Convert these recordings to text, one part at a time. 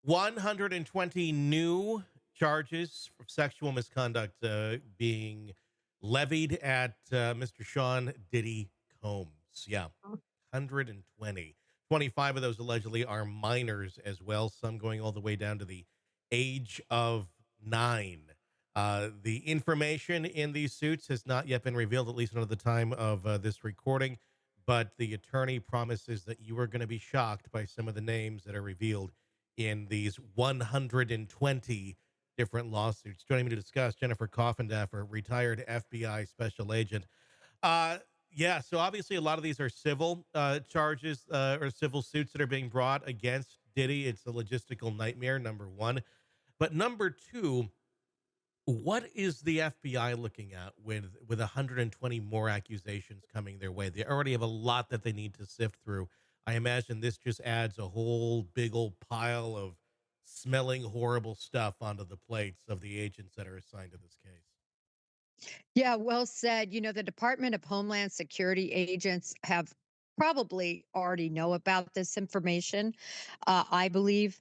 120 new charges for sexual misconduct being levied at Mr. Sean Diddy Combs. Yeah, 120. 25 of those allegedly are minors as well, some going all the way down to the age of 9. The information in these suits has not yet been revealed, at least not at the time of this recording, but the attorney promises that you are going to be shocked by some of the names that are revealed in these 120 different lawsuits. Joining me to discuss, Jennifer Coffindaffer, retired FBI special agent. Uh, yeah, so obviously a lot of these are civil charges or civil suits that are being brought against Diddy. It's a logistical nightmare, number one. But number two, what is the FBI looking at with 120 more accusations coming their way? They already have a lot that they need to sift through. I imagine this just adds a whole big old pile of smelling horrible stuff onto the plates of the agents that are assigned to this case. Yeah, well said. The Department of Homeland Security agents have probably already know about this information. I believe,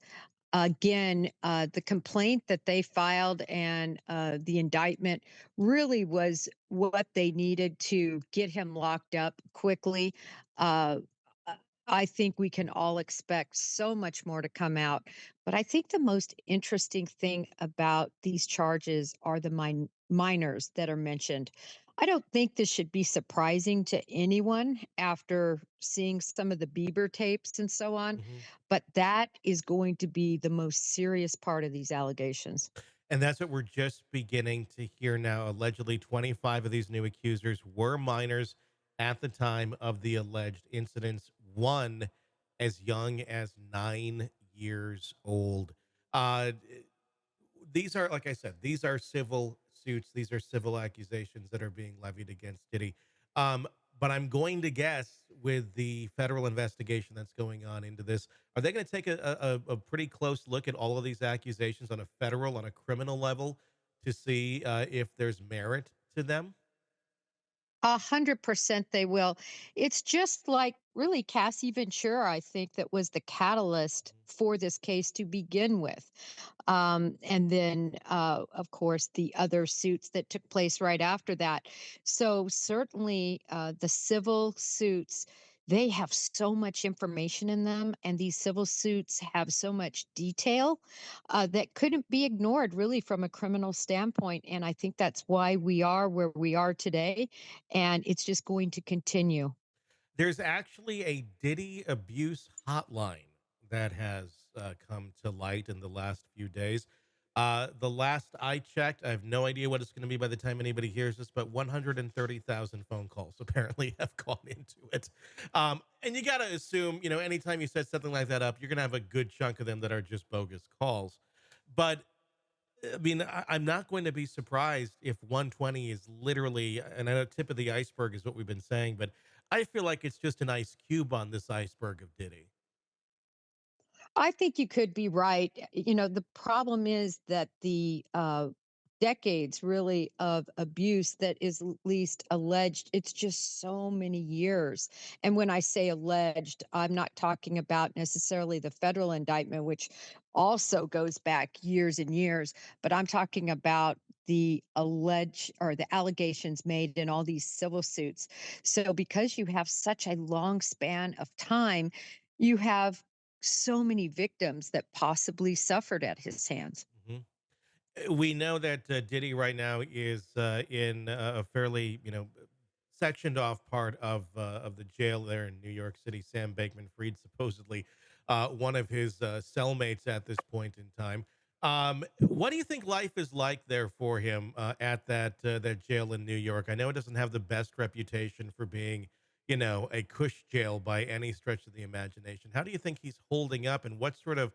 again, the complaint that they filed and the indictment really was what they needed to get him locked up quickly. Uh, uh, I think we can all expect so much more to come out. But I think the most interesting thing about these charges are the minors that are mentioned. I don't think this should be surprising to anyone after seeing some of the Bieber tapes and so on, Mhm. but that is going to be the most serious part of these allegations. And that's what we're just beginning to hear now. Allegedly, 25 of these new accusers were minors at the time of the alleged incidents, one as young as 9 years old. Uh, these are, like I said, these are civil suits. These are civil accusations that are being levied against Diddy. Um, but I'm going to guess with the federal investigation that's going on into this, are they going to take a pretty close look at all of these accusations on a federal, on a criminal level to see if there's merit to them? 100% they will. It's just like really Cassie Ventura, I think, that was the catalyst for this case to begin with. And then, of course, the other suits that took place right after that. So, certainly, the civil suits. They have so much information in them, and these civil suits have so much detail that couldn't be ignored, really, from a criminal standpoint. And I think that's why we are where we are today, and it's just going to continue. There's actually a Diddy abuse hotline that has come to light in the last few days. The last I checked, I have no idea what it's going to be by the time anybody hears this, but 130,000 phone calls apparently have gone into it. And you got to assume, anytime you set something like that up, you're going to have a good chunk of them that are just bogus calls. But I mean, I'm not going to be surprised if 120 is literally, and I know tip of the iceberg is what we've been saying, but I feel like it's just an ice cube on this iceberg of Diddy. I think you could be right. The problem is that the decades really of abuse that is at least alleged, it's just so many years. And when I say alleged, I'm not talking about necessarily the federal indictment, which also goes back years and years, but I'm talking about the alleged or the allegations made in all these civil suits. So because you have such a long span of time, you have so many victims that possibly suffered at his hands. Mhm. We know that Diddy right now is in a fairly, sectioned off part of the jail there in New York City. Sam Bankman-Fried, supposedly one of his cellmates at this point in time. What do you think life is like there for him at that jail in New York? I know it doesn't have the best reputation for being, a cush jail by any stretch of the imagination. How do you think he's holding up, and what sort of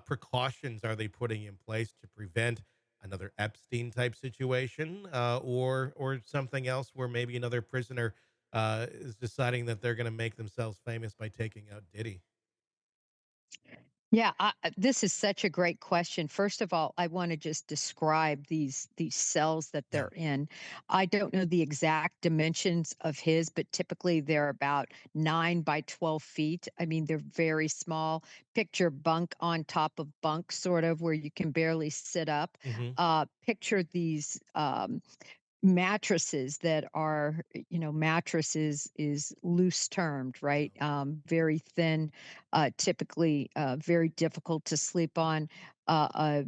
precautions are they putting in place to prevent another Epstein type situation, or something else where maybe another prisoner is deciding that they're going to make themselves famous by taking out Diddy? Yeah, this is such a great question. First of all, I want to just describe these cells that Yeah. they're in. I don't know the exact dimensions of his, but typically they're about 9 by 12 feet. I mean, they're very small. Picture bunk on top of bunk, sort of, where you can barely sit up. Hmm. Picture these mattresses that are, mattresses is loose termed, right? Very thin, typically very difficult to sleep on. A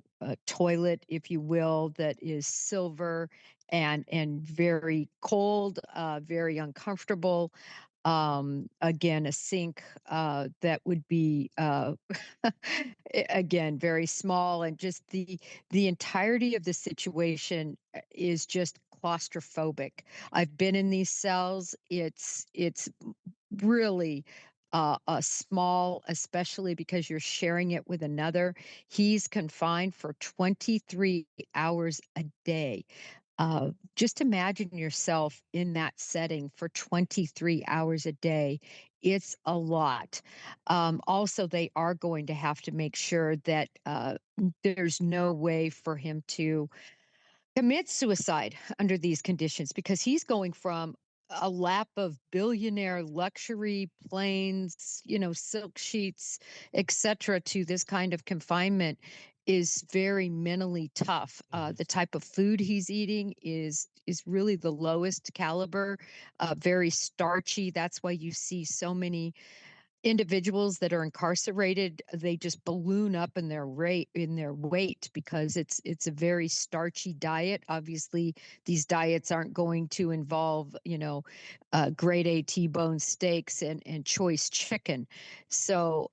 toilet, if you will, that is silver and very cold, very uncomfortable. Again, a sink that would be again very small, and just the entirety of the situation is just claustrophobic. I've been in these cells. It's really small, especially because you're sharing it with another. He's confined for 23 hours a day. Just imagine yourself in that setting for 23 hours a day. It's a lot. Also, they are going to have to make sure that there's no way for him to commits suicide under these conditions, because he's going from a lap of billionaire luxury planes, silk sheets, etc., to this kind of confinement is very mentally tough. Hmm. The type of food he's eating is really the lowest caliber, very starchy. That's why you see so many individuals that are incarcerated, they just balloon up in their rate in their weight, because it's a very starchy diet. Obviously, these diets aren't going to involve, grade A T-bone steaks and choice chicken. So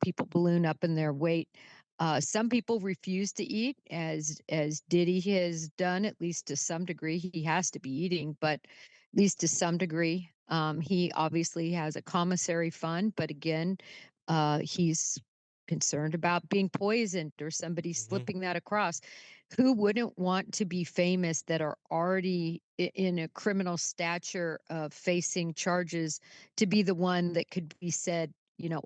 people balloon up in their weight. Some people refuse to eat, as Diddy has done, at least to some degree. He has to be eating, but at least to some degree. He obviously has a commissary fund, but again, he's concerned about being poisoned or somebody Hmm. slipping that across. Who wouldn't want to be famous that are already in a criminal stature of facing charges, to be the one that could be said,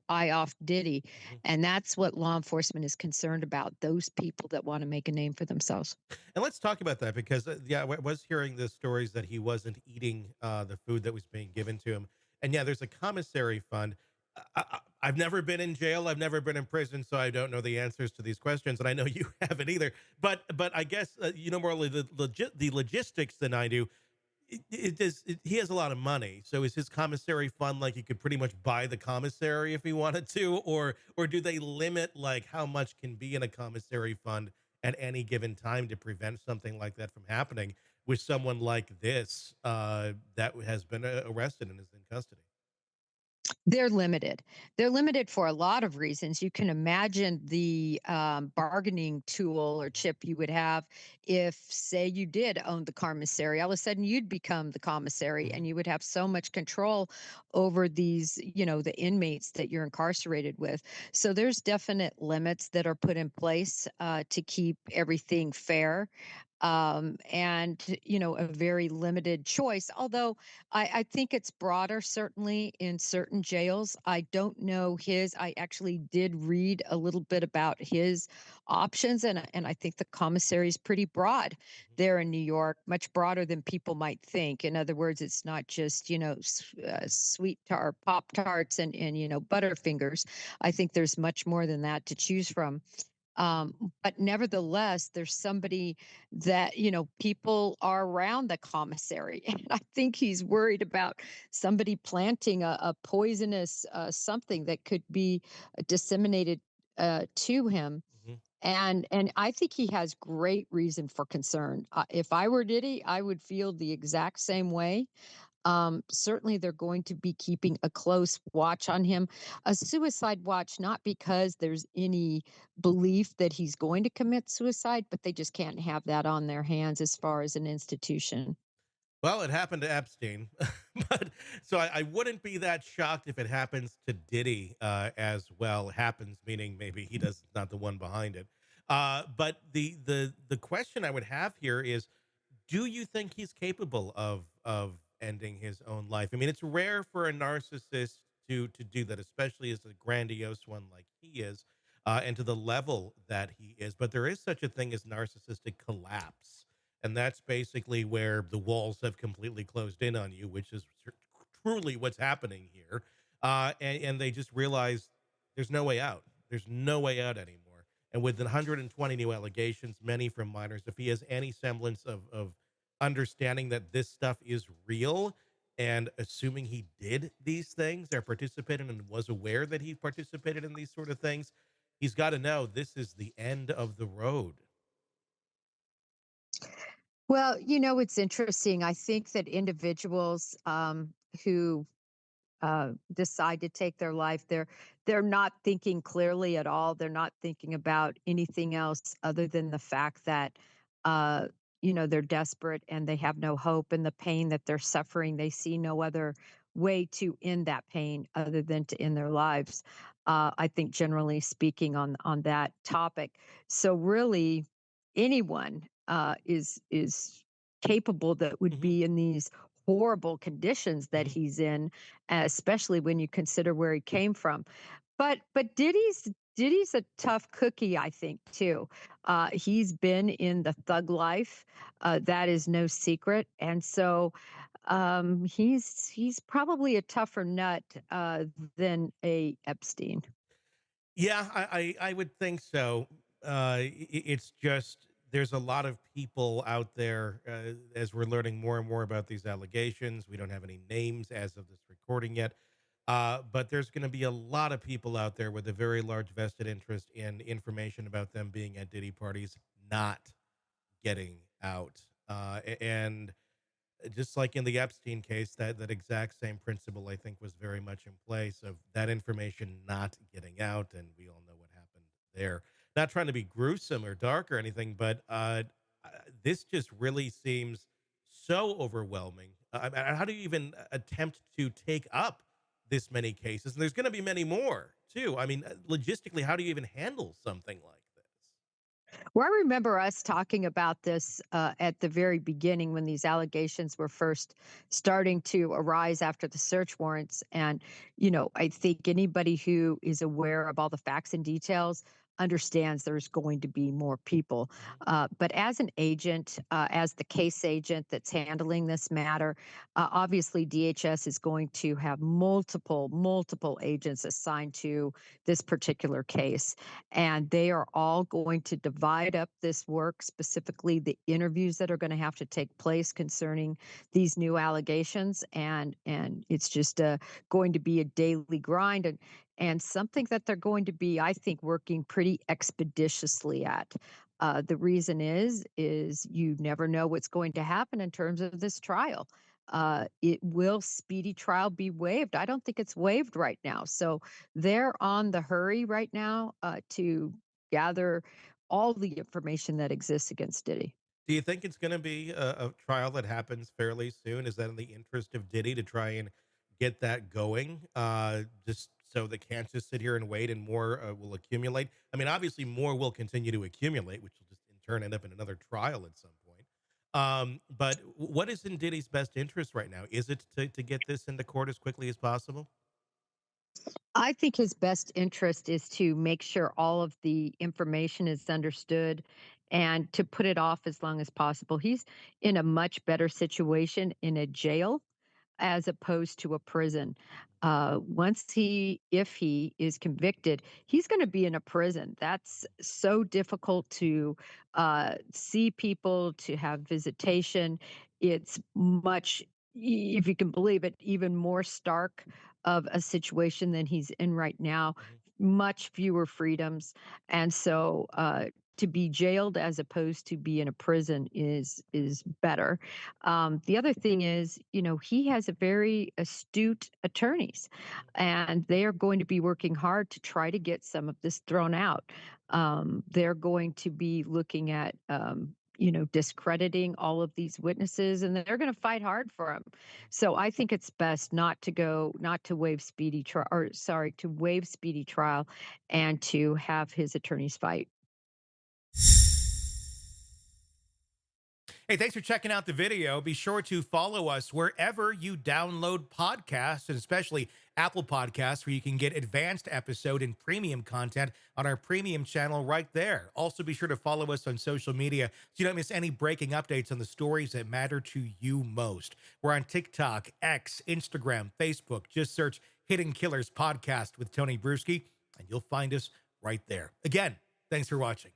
I off Diddy? Hmm. And that's what law enforcement is concerned about, those people that want to make a name for themselves. And let's talk about that because, yeah, I was hearing the stories that he wasn't eating the food that was being given to him. And yeah, there's a commissary fund. I've never been in jail. I've never been in prison, so I don't know the answers to these questions, and I know you haven't either. But I guess you know more the logistics than I do. He has a lot of money, so is his commissary fund like he could pretty much buy the commissary if he wanted to, or do they limit like how much can be in a commissary fund at any given time to prevent something like that from happening with someone like this that has been arrested and is in custody? They're limited. They're limited for a lot of reasons. You can imagine the bargaining tool or chip you would have if, say, you did own the commissary. All of a sudden, you'd become the commissary, Mhm. and you would have so much control over these, the inmates that you're incarcerated with. So there's definite limits that are put in place to keep everything fair. And a very limited choice, although I think it's broader, certainly in certain jails. I don't know his. I actually did read a little bit about his options, and I think the commissary is pretty broad Mhm. there in New York, much broader than people might think. In other words, it's not just sweet tar pop tarts and butterfingers. I think there's much more than that to choose from. But nevertheless, there's somebody that, people are around the commissary. And I think he's worried about somebody planting a poisonous something that could be disseminated to him. Mhm. And I think he has great reason for concern. If I were Diddy, I would feel the exact same way. Certainly, they're going to be keeping a close watch on him, a suicide watch, not because there's any belief that he's going to commit suicide, but they just can't have that on their hands as far as an institution. Well, it happened to Epstein, but so I wouldn't be that shocked if it happens to Diddy as well. Happens meaning maybe he does not the one behind it. But the question I would have here is, do you think he's capable of ending his own life? I mean, it's rare for a narcissist to do that, especially as a grandiose one like he is, and to the level that he is. But there is such a thing as narcissistic collapse, and that's basically where the walls have completely closed in on you, which is truly what's happening here. And they just realize there's no way out. There's no way out anymore. And with 120 new allegations, many from minors, if he has any semblance of understanding that this stuff is real, and assuming he did these things or participated and was aware that he participated in these sort of things, he's got to know this is the end of the road. Well, it's interesting. I think that individuals who decide to take their life, they're not thinking clearly at all. They're not thinking about anything else other than the fact that uh, they're desperate and they have no hope, and the pain that they're suffering. They see no other way to end that pain other than to end their lives. I think, generally speaking, on that topic. So really, anyone is capable that would Mhm. be in these horrible conditions that Mhm. he's in, especially when you consider where he came from. But Diddy's a tough cookie, I think, too. He's been in the thug life. That is no secret, and so he's probably a tougher nut than a Epstein. Yeah, I would think so. It's just there's a lot of people out there, as we're learning more and more about these allegations. We don't have any names as of this recording yet, but there's going to be a lot of people out there with a very large vested interest in information about them being at Diddy parties, not getting out. And just like in the Epstein case, that exact same principle I think was very much in place of that information not getting out, and we all know what happened there. Not trying to be gruesome or dark or anything, but this just really seems so overwhelming. How do you even attempt to take up this many cases? And there's going to be many more too. I mean, logistically, how do you even handle something like this? Well, I remember us talking about this at the very beginning when these allegations were first starting to arise after the search warrants. And, I think anybody who is aware of all the facts and details understands there's going to be more people. Mhm. But as an agent, as the case agent that's handling this matter, obviously DHS is going to have multiple agents assigned to this particular case, and they are all going to divide up this work, specifically the interviews that are going to have to take place concerning these new allegations. And it's just going to be a daily grind, and something that they're going to be, I think, working pretty expeditiously at. The reason is you never know what's going to happen in terms of this trial. It will speedy trial be waived? I don't think it's waived right now. So they're on the hurry right now to gather all the information that exists against Diddy. Do you think it's going to be a trial that happens fairly soon? Is that in the interest of Diddy to try and get that going? Just so they can't just sit here and wait and more will accumulate. I mean, obviously, more will continue to accumulate, which will just in turn end up in another trial at some point. But what is in Diddy's best interest right now? Is it to get this into court as quickly as possible? I think his best interest is to make sure all of the information is understood and to put it off as long as possible. He's in a much better situation in a jail as opposed to a prison. If he is convicted, he's going to be in a prison. That's so difficult to see people, to have visitation. It's much, if you can believe it, even more stark of a situation than he's in right now. Mhm. Much fewer freedoms, and so to be jailed as opposed to be in a prison is better. The other thing is, he has a very astute attorneys, and they are going to be working hard to try to get some of this thrown out. They're going to be looking at, discrediting all of these witnesses, and they're going to fight hard for them. So I think it's best not to waive speedy trial, or sorry, to waive speedy trial, and to have his attorneys fight. Hey, thanks for checking out the video. Be sure to follow us wherever you download podcasts, and especially Apple Podcasts, where you can get advanced episode and premium content on our premium channel right there. Also, be sure to follow us on social media so you don't miss any breaking updates on the stories that matter to you most. We're on TikTok, X, Instagram, Facebook. Just search Hidden Killers Podcast with Tony Bruschi, and you'll find us right there. Again, thanks for watching.